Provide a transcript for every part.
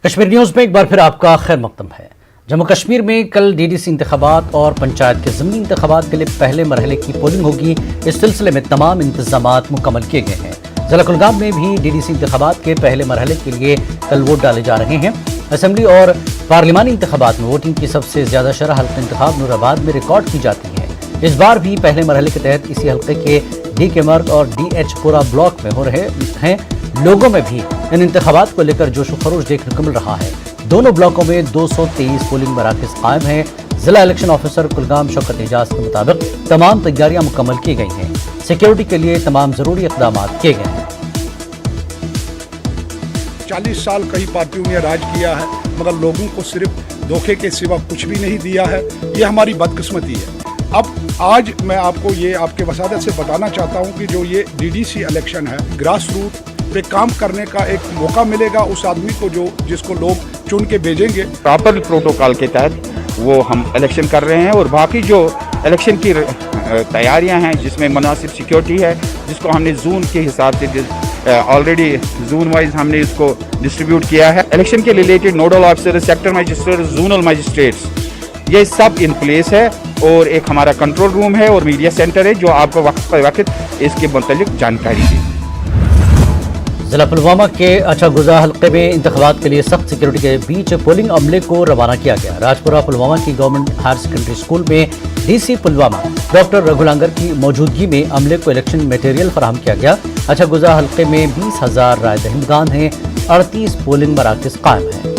Kashmir news में एक बार फिर आपका खैर मकदम है। जम्मू कश्मीर में कल डीडीसी इंतखाबात और पंचायत के ज़मीनी इंतखाबात के लिए पहले मरहले की पोलिंग होगी। इस सिलसिले में तमाम इंतजामात मुकम्मल किए गए हैं। जिला कुलगाम में भी डीडीसी इंतखाबात के पहले मरहले के लिए कल वोट डाले जा रहे हैं। असेंबली और पार्लिमानी इंतखाबात में वोटिंग की सबसे ज़्यादा शरह हल्का इंतखाब नूराबाद में रिकॉर्ड की जाती है। इस बार भी पहले मरहले के तहत इसी हल्के के डी के मर्ग और DH पुरा ब्लॉक में हो रहे हैं। लोगों में भी इन इंतखाबात को लेकर जोश व खरोश देखने को मिल रहा है। दोनों ब्लॉकों में 223 पोलिंग मराकज़ कायम हैं। जिला इलेक्शन ऑफिसर कुलगाम शौकत एजाज के मुताबिक तमाम तैयारियां मुकम्मल की गई हैं। सिक्योरिटी के लिए तमाम ज़रूरी इक़दाम किए गए हैं। 40 साल कई पार्टियों ने राज किया है, मगर लोगों को सिर्फ धोखे के सिवा कुछ भी नहीं दिया है। ये हमारी बदकिस्मती है। अब आज मैं आपको ये आपके वसादत से बताना चाहता हूँ कि जो ये DDC इलेक्शन है, ग्रास रूट पे काम करने का एक मौका मिलेगा उस आदमी को जिसको लोग चुन के भेजेंगे। प्रॉपर प्रोटोकॉल के तहत वो हम इलेक्शन कर रहे हैं और बाकी जो इलेक्शन की तैयारियां हैं जिसमें मुनासिब सिक्योरिटी है, जिसको हमने जोन के हिसाब से ऑलरेडी जोन वाइज हमने इसको डिस्ट्रीब्यूट किया है। इलेक्शन के related nodal officer, sector magistrate, zonal magistrates, ये सब इन प्लेस है और एक हमारा कंट्रोल रूम है और मीडिया सेंटर है जो आपको वक्त पर वक्त इसके मुतालिक जानकारी दे। जिला पुलवामा के अच्छा गुजा हल्के में इंतखाबात के लिए सख्त सिक्योरिटी के बीच पोलिंग अमले को रवाना किया गया। राजपुरा पुलवामा की गवर्नमेंट हायर सेकेंडरी स्कूल में DC पुलवामा डॉक्टर रघुलांगर की मौजूदगी में अमले को इलेक्शन मटेरियल फराहम किया गया। अच्छा गुजा हल्के में 20,000 राय दहिंदगान हैं। 38 पोलिंग मराकज़ कायम हैं।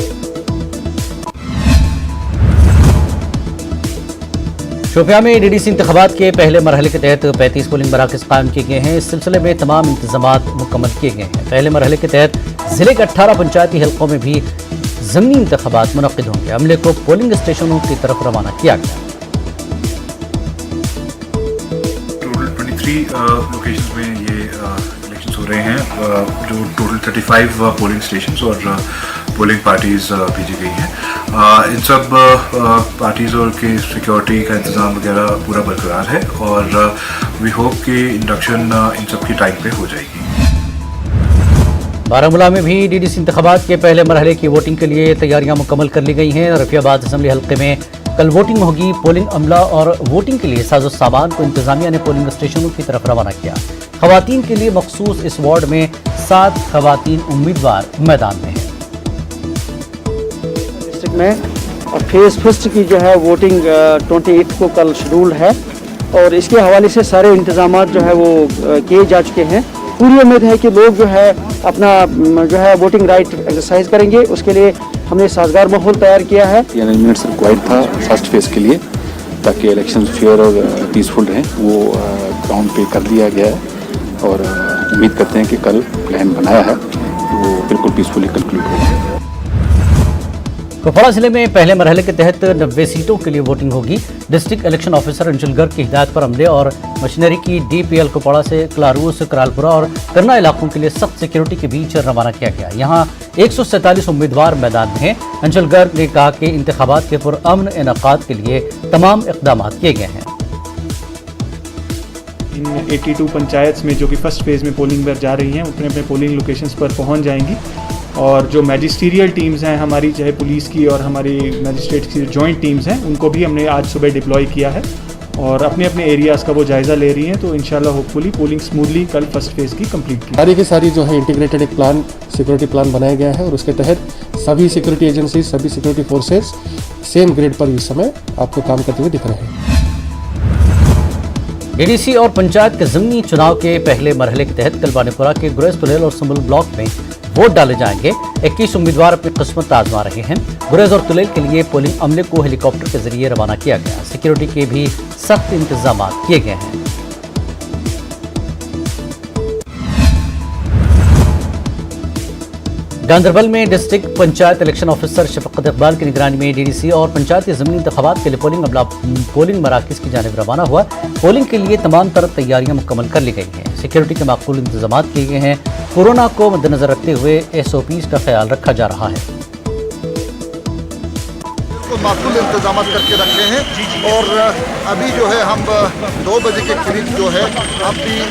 शोपियां में DDC इंतखाबात के पहले मरहले के तहत 35 पोलिंग मराकज़ कायम किए गए हैं। इस सिलसिले में तमाम इंतजामात मुकम्मल किए गए हैं। पहले मरहले के तहत ज़िले के 18 पंचायती हल्कों में भी ज़मीनी इंतखाबात मुनक़्क़िद होंगे। अमले को पोलिंग स्टेशनों की तरफ रवाना किया गया। टोटल 23 लोकेशंस में ये इलेक्शंस हो रहे हैं, जो टोटल 35 पोलिंग स्टेशंस और पोलिंग पार्टीज़ भेजी गई हैं। इन सब पार्टीज़ और के सिक्योरिटी का इंतज़ाम वगैरह पूरा बरकरार है और वी होप कि इंडक्शन इन सब की टाइम पे हो जाएगी। बारामूला में भी DDC इंतखाबात के पहले मरहले की वोटिंग के लिए तैयारियां मुकम्मल कर ली गई हैं। रफियाबाद असेंबली हल्के में कल वोटिंग होगी। पोलिंग अमला और वोटिंग के लिए साजो सामान को इंतजामिया ने पोलिंग स्टेशनों की तरफ रवाना किया। खवातीन के लिए मखसूस इस वार्ड में 7 खवातीन उम्मीदवार मैदान में हैं। में और फेज़ फर्स्ट की जो है वोटिंग 28 को कल शेड्यूल है और इसके हवाले से सारे इंतजामात जो है वो किए जा चुके हैं। पूरी उम्मीद है कि लोग जो है अपना जो है वोटिंग राइट एक्सरसाइज करेंगे। उसके लिए हमने साजगार माहौल तैयार किया है। अरेंजमेंट्स रिक्वायर्ड था फर्स्ट फेज़ के लिए ताकि इलेक्शन फेयर और पीसफुल रहें, वो ग्राउंड पे कर दिया गया है और उम्मीद करते हैं कि कल प्लान बनाया है वो बिल्कुल पीसफुली कंक्लूड होगा। कुपवाड़ा जिले में पहले मरहले के तहत 90 सीटों के लिए वोटिंग होगी। डिस्ट्रिक्ट इलेक्शन ऑफिसर अंचल गर्ग की हिदायत पर अमले और मशीनरी की DPL कुपवाड़ा से क्लारूस, करालपुरा और करना इलाकों के लिए सख्त सिक्योरिटी के बीच रवाना किया गया। यहाँ 147 उम्मीदवार मैदान में हैं। अंचल गर्ग ने कहा कि इंतखाबात के पुरअमन इनेकाद के लिए तमाम इक़दाम किए गए हैं। इन 82 पंचायत में जो कि फर्स्ट फेज़ में पोलिंग जा रही हैं अपने अपने पोलिंग लोकेशंस पर पहुँच जाएंगी और जो मैजिस्ट्रियल टीम्स हैं हमारी, चाहे पुलिस की और हमारी मजिस्ट्रेट की जॉइंट टीम्स हैं, उनको भी हमने आज सुबह डिप्लॉय किया है और अपने अपने एरियाज़ का वो जायज़ा ले रही हैं। तो इंशाल्लाह होपफुली पोलिंग स्मूथली कल फर्स्ट फेज़ की कंप्लीट की। सारी की सारी जो है इंटीग्रेटेड एक प्लान, सिक्योरिटी प्लान बनाया गया है और उसके तहत सभी सिक्योरिटी एजेंसी, सभी सिक्योरिटी फोर्सेस सेम ग्रेड पर इस समय आपको काम करते हुए दिख रहे हैं। DDC और पंचायत के ज़मीनी चुनाव के पहले मरहले के तहत कल बानीपुरा के गुरेज तुलेल और सुंबल ब्लॉक में वोट डाले जाएंगे। 21 उम्मीदवार अपनी किस्मत आजमा रहे हैं। गुरेज और तुलेल के लिए पोलिंग अमले को हेलीकॉप्टर के जरिए रवाना किया गया। सिक्योरिटी के भी सख्त इंतजाम किए गए हैं। गांधरबल में डिस्ट्रिक्ट पंचायत इलेक्शन ऑफिसर शफकत इकबाल की निगरानी में DDC और पंचायती ज़मीनी इंतखाबात के लिए पोलिंग मराकज़ की जानिब रवाना हुआ। पोलिंग के लिए तमाम तरह तैयारियां मुकम्मल कर ली गई हैं। सिक्योरिटी के माकूल इंतजाम किए गए हैं। कोरोना को मद्देनजर रखते हुए SOPs का ख्याल रखा जा रहा है। को माकूल इंतजाम करके रखे हैं। और अभी जो है हम 2 बजे के करीब जो है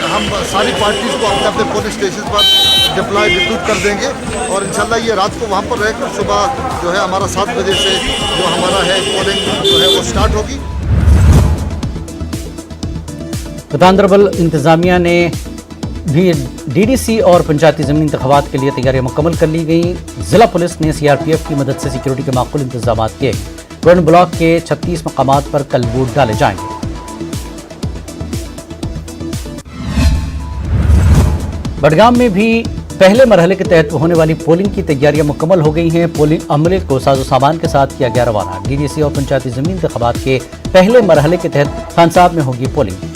हम सारी पार्टीज़ को अपने अपने पोलिंग स्टेशन पर डिप्लॉय कर देंगे और इंशाल्लाह ये रात को वहाँ पर रहकर सुबह जो है हमारा 7 बजे से जो हमारा है पोलिंग जो है वो स्टार्ट होगी। गांधरबल इंतजामिया ने भी डीडीसी और पंचायती ज़मीनी इंतखाबात के लिए तैयारियां मुकम्मल कर ली गई। ज़िला पुलिस ने सीआरपीएफ की मदद से सिक्योरिटी के माकूल इंतजाम किए। रोड ब्लॉक के 36 मकामात पर कल वोट डाले जाएंगे। बडगाम में भी पहले मरहले के तहत होने वाली पोलिंग की तैयारियां मुकम्मल हो गई हैं। पोलिंग अमले को साजो सामान के साथ किया गया रवाना। डीडीसी और पंचायती ज़मीनी इंतखाबात के पहले मरहले के तहत खान साहब में होगी polling.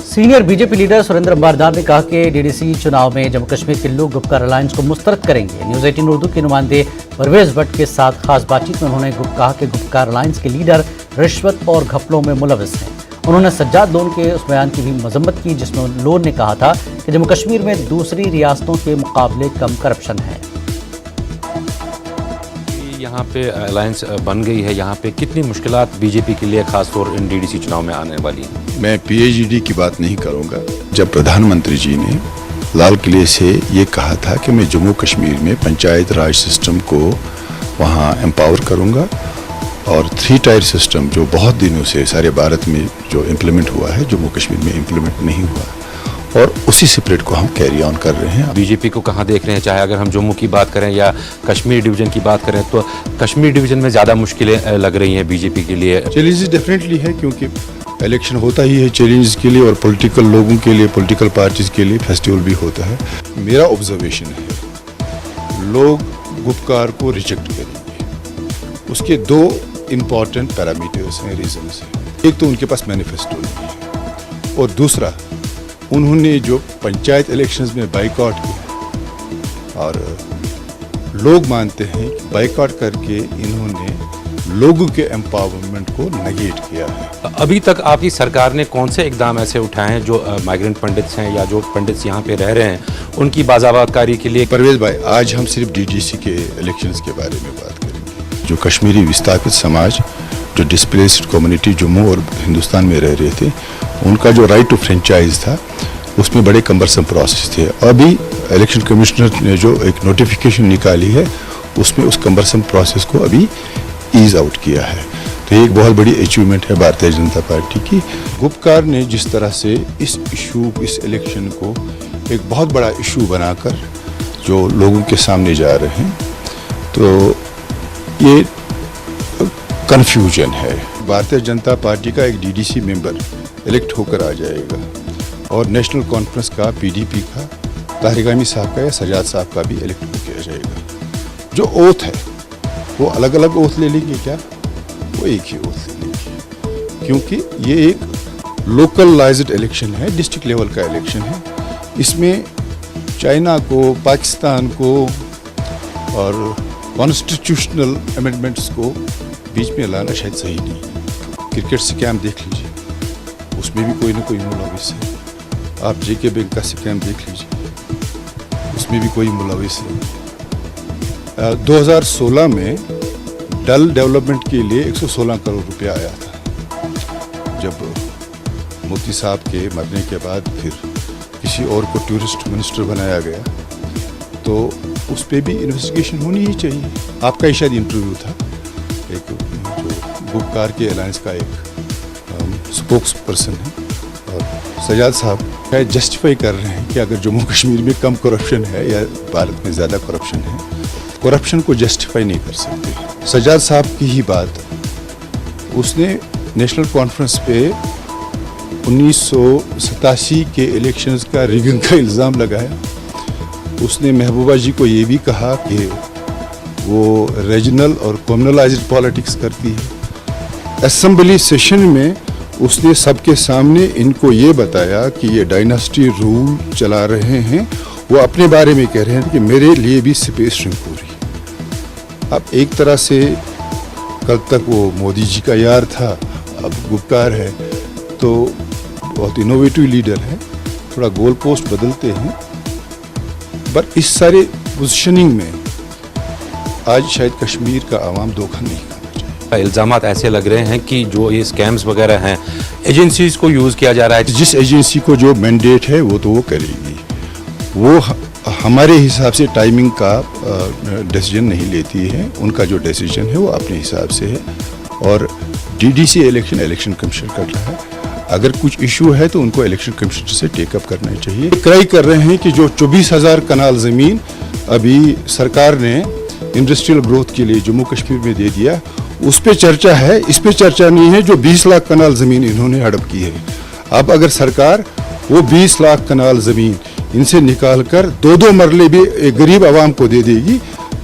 Senior BJP leader Surinder Ambardar ने कहा कि डीडीसी चुनाव में जम्मू कश्मीर के लोग गुपकार अलायंस को मुस्तरद करेंगे। न्यूज़ 18 उर्दू के नुमाइंदे परवेज भट्ट के साथ खास बातचीत में उन्होंने कहा कि गुपकार अलायंस के लीडर रिश्वत और घपलों में मुलविस हैं। उन्होंने सज्जाद लोन के उस बयान की भी मजम्मत की जिसमें लोन ने कहा था कि जम्मू कश्मीर में दूसरी रियासतों के मुकाबले कम करप्शन है। यहाँ पे अलायंस बन गई है, यहाँ पे कितनी मुश्किलात बीजेपी के लिए खासतौर इन डीडीसी चुनाव में आने वाली हैं? मैं पीएचडी की बात नहीं करूँगा। जब प्रधानमंत्री जी ने लाल किले से ये कहा था कि मैं जम्मू कश्मीर में पंचायत राज सिस्टम को वहाँ एम्पावर करूँगा और 3 टायर सिस्टम जो बहुत दिनों से सारे भारत में जो इम्प्लीमेंट हुआ है जम्मू कश्मीर में इम्प्लीमेंट नहीं हुआ और उसी स्पिरिट को हम कैरी ऑन कर रहे हैं। बीजेपी को कहाँ देख रहे हैं? चाहे अगर हम जम्मू की बात करें या कश्मीर डिवीजन की बात करें तो कश्मीर डिवीजन में ज़्यादा मुश्किलें लग रही हैं बीजेपी के लिए। चैलेंजेस डेफिनेटली है क्योंकि इलेक्शन होता ही है चैलेंज के लिए और पॉलिटिकल लोगों के लिए, पॉलिटिकल पार्टीज के लिए फेस्टिवल भी होता है। मेरा ऑब्जर्वेशन है लोग गुपकार को रिजेक्ट करेंगे। उसके 2 इम्पॉर्टेंट पैरामीटर्स हैं, रीजंस हैं। एक तो उनके पास मैनिफेस्टो नहीं है और दूसरा उन्होंने जो पंचायत इलेक्शंस में बाइकआउट किया और लोग मानते हैं कि बाइकआउट करके इन्होंने लोगों के एम्पावरमेंट को नेगेट किया है। अभी तक आपकी सरकार ने कौन से इकदाम ऐसे उठाए हैं जो माइग्रेंट पंडित्स हैं या जो पंडित्स यहाँ पे रह रहे हैं उनकी बाज़ाबातकारी के लिए? परवेज भाई, आज हम सिर्फ डीडीसी के इलेक्शंस के बारे में बात करेंगे। जो कश्मीरी विस्थापित समाज, जो डिस्प्लेस्ड कम्युनिटी जम्मू और हिंदुस्तान में रह रहे थे, उनका जो राइट टू फ्रेंचाइज था उसमें बड़े कम्बरसम प्रोसेस थे। अभी इलेक्शन कमिश्नर ने जो एक नोटिफिकेशन निकाली है उसमें उस कम्बरसम प्रोसेस को अभी ईज आउट किया है। तो ये एक बहुत बड़ी अचीवमेंट है भारतीय जनता पार्टी की। गुपकार ने जिस तरह से इस इशू, इस इलेक्शन को एक बहुत बड़ा इशू बनाकर जो लोगों के सामने जा रहे हैं, तो ये कन्फ्यूजन है। भारतीय जनता पार्टी का एक डीडीसी मेंबर इलेक्ट होकर आ जाएगा और नेशनल कॉन्फ्रेंस का, पीडीपी का, तारिक अमीन साहब का या सजाद साहब का भी इलेक्ट होकर आ जाएगा। जो ओथ है वो अलग अलग ओथ ले लेंगे क्या? वो एक ही ओथ ले लेंगे क्योंकि ये एक लोकलाइज्ड इलेक्शन है, डिस्ट्रिक्ट लेवल का इलेक्शन है। इसमें चाइना को, पाकिस्तान को और कॉन्स्टिट्यूशनल अमेंडमेंट्स को बीच में लाना शायद सही नहीं। क्रिकेट स्कैम देख लीजिए, उसमें भी कोई ना कोई मुलविस है। आप जेके बैंक का स्कैम देख लीजिए, उसमें भी कोई मुलविस है। 2016 में डल डेवलपमेंट के लिए 116 करोड़ रुपया आया था। जब मोदी साहब के मरने के बाद फिर किसी और को टूरिस्ट मिनिस्टर बनाया गया तो उस पर भी इन्वेस्टिगेशन होनी ही चाहिए। आपका ही शायद इंटरव्यू था, एक जो गुपकार के अलायंस का एक स्पोक्स पर्सन है और सजाद साहब शायद जस्टिफाई कर रहे हैं कि अगर जम्मू कश्मीर में कम करप्शन है या भारत में ज़्यादा करप्शन है, करप्शन को जस्टिफाई नहीं कर सकते। सजाद साहब की ही बात, उसने नेशनल कॉन्फ्रेंस पे 1987 के इलेक्शंस का रिगिंग का इल्ज़ाम लगाया। उसने महबूबा जी को ये भी कहा कि वो रीजनल और कम्युनलाइज्ड पॉलिटिक्स करती है। असेंबली सेशन में उसने सबके सामने इनको ये बताया कि ये डायनास्टी रूल चला रहे हैं। वो अपने बारे में कह रहे हैं कि मेरे लिए भी स्पेस पूरी। अब एक तरह से कल तक वो मोदी जी का यार था, अब गुपकार है, तो बहुत इनोवेटिव लीडर है, थोड़ा गोल पोस्ट बदलते हैं। पर इस सारे पोजीशनिंग में आज शायद कश्मीर का आवाम धोखा नहीं खाना चाहिए। इल्ज़ामात ऐसे लग रहे हैं कि जो ये स्कैम्स वगैरह हैं एजेंसीज को यूज़ किया जा रहा है। जिस एजेंसी को जो मैंडेट है वो तो वो करेगी, वो हमारे हिसाब से टाइमिंग का डिसीजन नहीं लेती है, उनका जो डिसीजन है वो अपने हिसाब से है। और डीडीसी इलेक्शन कमीशन कर रहा है, अगर कुछ इशू है तो उनको इलेक्शन कमीशन से टेकअप करना चाहिए। क्राई कर रहे हैं कि जो 24,000 कनाल ज़मीन अभी सरकार ने इंडस्ट्रियल ग्रोथ के लिए जम्मू कश्मीर में दे दिया, उस पे चर्चा है, इस पे चर्चा नहीं है। जो 20 लाख कनाल ज़मीन इन्होंने हड़प की है, अब अगर सरकार वो 20 लाख कनाल ज़मीन इनसे निकाल कर 2-2 मरले भी एक गरीब आवाम को दे देगी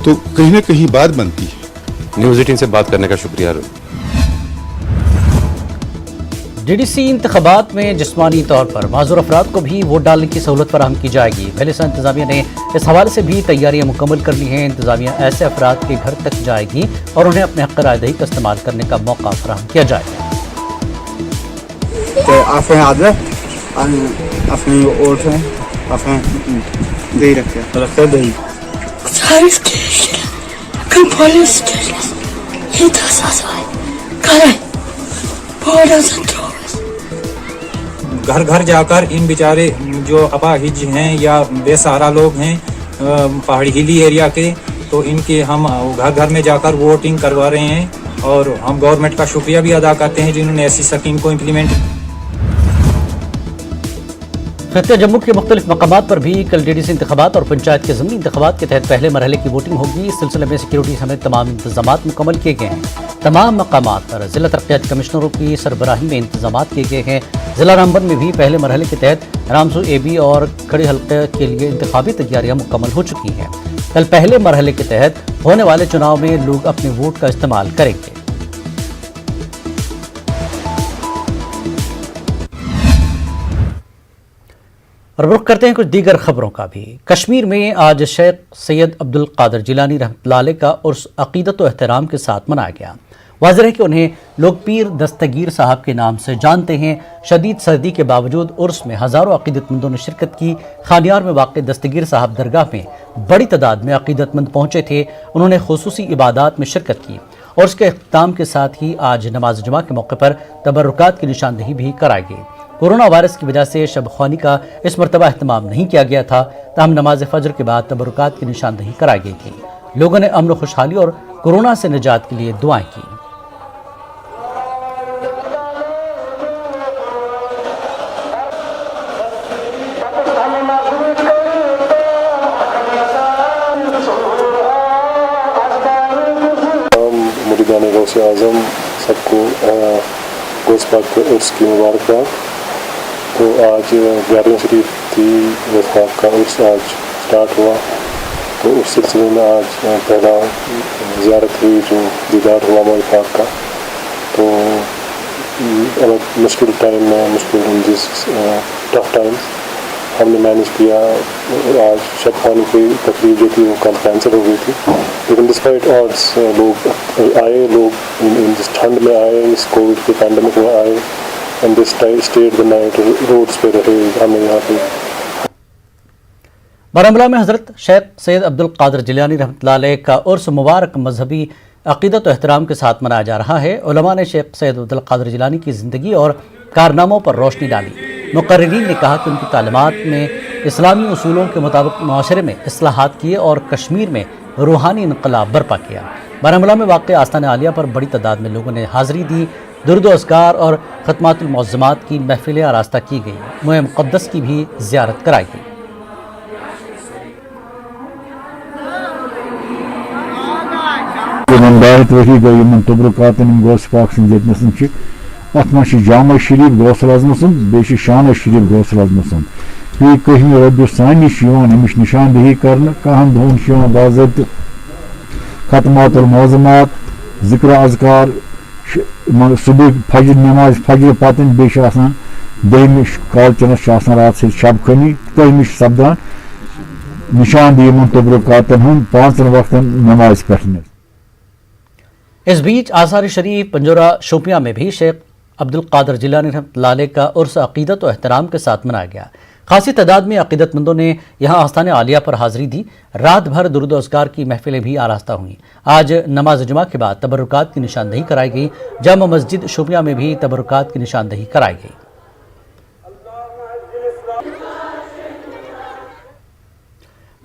तो कहीं ना कहीं बात बनती है। न्यूज़ 18 से बात करने का शुक्रिया। डीडीसी इंतखाबात में जिस्मानी तौर पर माजूर अफराद को भी वोट डालने की सहूलत फराहम की जाएगी। पहले से इंतजामिया ने इस हवाले से भी तैयारियां मुकम्मल कर ली हैं। इंतजामिया ऐसे अफराद के घर तक जाएगी और उन्हें अपने हक़ रायदही का इस्तेमाल करने का मौका फराहम किया जाएगा। अपनी वोट है अपने दे रखे दही घर घर जाकर इन बेचारे जो अपाहिज हैं या बेसहारा लोग हैं पहाड़ी हिली एरिया के, तो इनके हम घर घर में जाकर वोटिंग करवा रहे हैं और हम गवर्नमेंट का शुक्रिया भी अदा करते हैं जिन्होंने ऐसी स्कीम को इम्प्लीमेंट। खित्ते जम्मू के मुख्तलिफ मकामात पर भी कल डीडीसी इंतखाबात और पंचायत के ज़मीनी इंतखाबात के तहत पहले मरहले की वोटिंग होगी। इस सिलसिले में सिक्योरिटी समेत तमाम इंतजामात मुकम्मल किए गए हैं। तमाम मकामात पर जिला तरक्यात कमिश्नरों की सरबराही में इंतजामात किए गए हैं। जिला रामबन में भी पहले मरहले के तहत रामसू AB और खड़ी हल्के के लिए इंतखाबी तैयारियां मुकम्मल हो चुकी हैं। कल पहले मरहले के तहत होने वाले चुनाव में लोग अपने वोट का इस्तेमाल करेंगे। और रुख करते हैं कुछ दीगर खबरों का भी। कश्मीर में आज शेख सैयद अब्दुल कादिर जिलानी रहमतुल्लाह अलैह का उर्स अक़ीदत व एहतराम के साथ मनाया गया। वाज़ेह है कि उन्हें लोग पीर दस्तगीर साहब के नाम से जानते हैं। शदीद सर्दी के बावजूद उर्स में हज़ारों अक़ीदतमंदों ने शिरकत की। खानियार में वाक़ दस्तगीर साहब दरगाह में बड़ी तादाद में अक़ीदतमंद पहुँचे थे। उन्होंने खुसूसी इबादात में शिरकत की और उसके इख्तिताम के साथ ही आज नमाज जुमा के मौके पर तबर्रुकात की निशानदही भी कराई गई। कोरोना वायरस की वजह से शब ख्वानी का इस मरतबा अहतमाम नहीं किया गया था, ताहम नमाज फजर के बाद तबरुकात की निशानदही कराई गई थी। लोगों ने अमन खुशहाली और कोरोना से निजात के लिए दुआएं की। मुरीदान गौसे आज़म सबको गौस पाक के उर्स की मुबारकबाद। तो आज 11 शरीफ थी गौस पाक का उर्स आज स्टार्ट हुआ, तो उस सिलसिले में आज पहला ज़ियारत हुई जो दीदार हुआ मौला पाक का। तो अलग मुश्किल टाइम में मुश्किल जिस टफ टाइम्स हमने मैनेज किया। आज शब ख्वानी की तकरीब जो थी वो कल कैंसिल हो गई थी, लेकिन डिस्पाइट ऑड्स लोग आए, लोग इस ठंड में आए, इस कोविड के पैंडेमिक में आए and this stayed the night roads पे रहे। हमें यहाँ पे बारामूला में हज़रत शेख सैयद अब्दुल कादिर जिलानी रहमतुल्लाह अलैह का उर्स मुबारक मजहबी अक़ीदत व एहतराम के साथ मनाया जा रहा है। उलमा ने शेख सैयद अब्दुल कादिर जिलानी की ज़िंदगी और कारनामों पर रोशनी डाली। मुक़र्रिरीन ने कहा कि उनकी तालीमात में इस्लामी उसूलों के मुताबिक माशरे में इस्लाहात किए और कश्मीर में रूहानी इनकलाब बर्पा किया। बारामूला में वाक़ आस्तान आलिया पर बड़ी तादाद में लोगों ने हाज़री दी। दुरूद व अस्कार और ख़त्मातुल मुअज़्ज़मात की महफ़िलें आरास्ता की गई। मोए मुक़द्दस की भी ज़ियारत कराई गई। अत जामा शरीफ गौसल आज़म सुन बे शान शरीफ गौसल आज़म सुन फी कहीं रब सान अमिश निशानदही कर कहन दोन बाज़त खतमातुल मौज़मात ज़िक्र अज़कार सुबह फजर नमाज फजर पतन बे दहम कालचनस रात से शब खनी तहमिश सपदान निशानदही तबरुकातन हूँ 5 वक्तन नमाज पढ़ने। इस बीच आसार शरीफ पंजोरा शोपियां में भी शेख अब्दुल कादिर जिलानी रहमतुल्लाह अलैह का उर्स अक़ीदत व एहतराम के साथ मनाया गया। खासी तादाद में अकीदतमंदों ने यहाँ आस्थान आलिया पर हाजिरी दी। रात भर दुरूद अस्कार की महफिलें भी आरास्ता हुई। आज नमाज जुमा के बाद तबरुकात की निशानदही कराई गई। जामा मस्जिद शोपियां में भी तबरुकात की निशानदही कराई गई।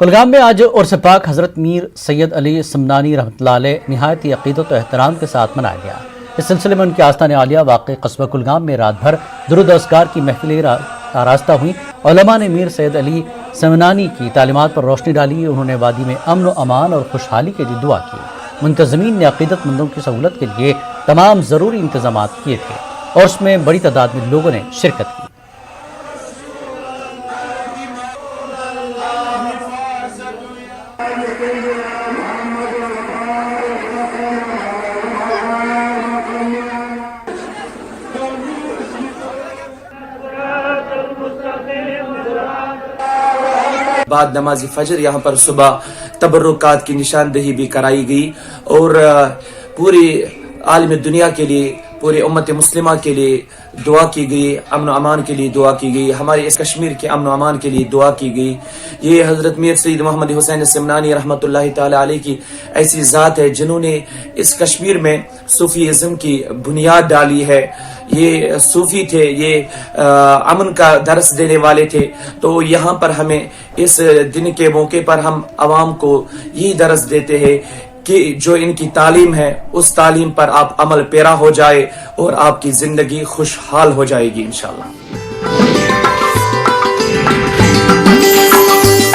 कुलगाम में आज उर्स पाक हज़रत मीर सैयद अली समनानी रहमतुल्लाह अलैह निहायत ही अक़ीदत और एहतराम के साथ मनाया गया। इस सिलसिले में उनके आस्थान आलिया वाक़ कस्बा कुलगाम में रात भर दुरूद अस्कार की महफिलें आरास्ता हुई। उलमा ने मीर सैयद अली समनानी की तालीमात पर रोशनी डाली। उन्होंने वादी में अमन व अमान और खुशहाली के लिए दुआ की। मुंतज़मीन ने अक़ीदतमंदों की सहूलत के लिए तमाम ज़रूरी इंतज़ाम किए थे और उसमें बड़ी तादाद में लोगों ने शिरकत की। बाद नमाज फजर यहाँ पर सुबह तबरुकात की निशानदही भी कराई गई और पूरी आलम दुनिया के लिए, पूरी उम्मत मुस्लिमा के लिए दुआ की गई, अमन अमान के लिए दुआ की गई, हमारे इस कश्मीर के अमन अमान के लिए दुआ की गई। ये हज़रत मीर सैयद मोहम्मद हुसैन समनानी रहमतुल्लाहि ताला अलैह की ऐसी ज़ात है जिन्होंने इस कश्मीर में सूफीज़म की बुनियाद डाली है। ये सूफी थे, ये अमन का दर्स देने वाले थे। तो यहाँ पर हमें इस दिन के मौके पर हम आवाम को यही दर्स देते हैं कि जो इनकी तालीम है उस तालीम पर आप अमल पेरा हो जाए और आपकी जिंदगी खुशहाल हो जाएगी इंशाअल्लाह।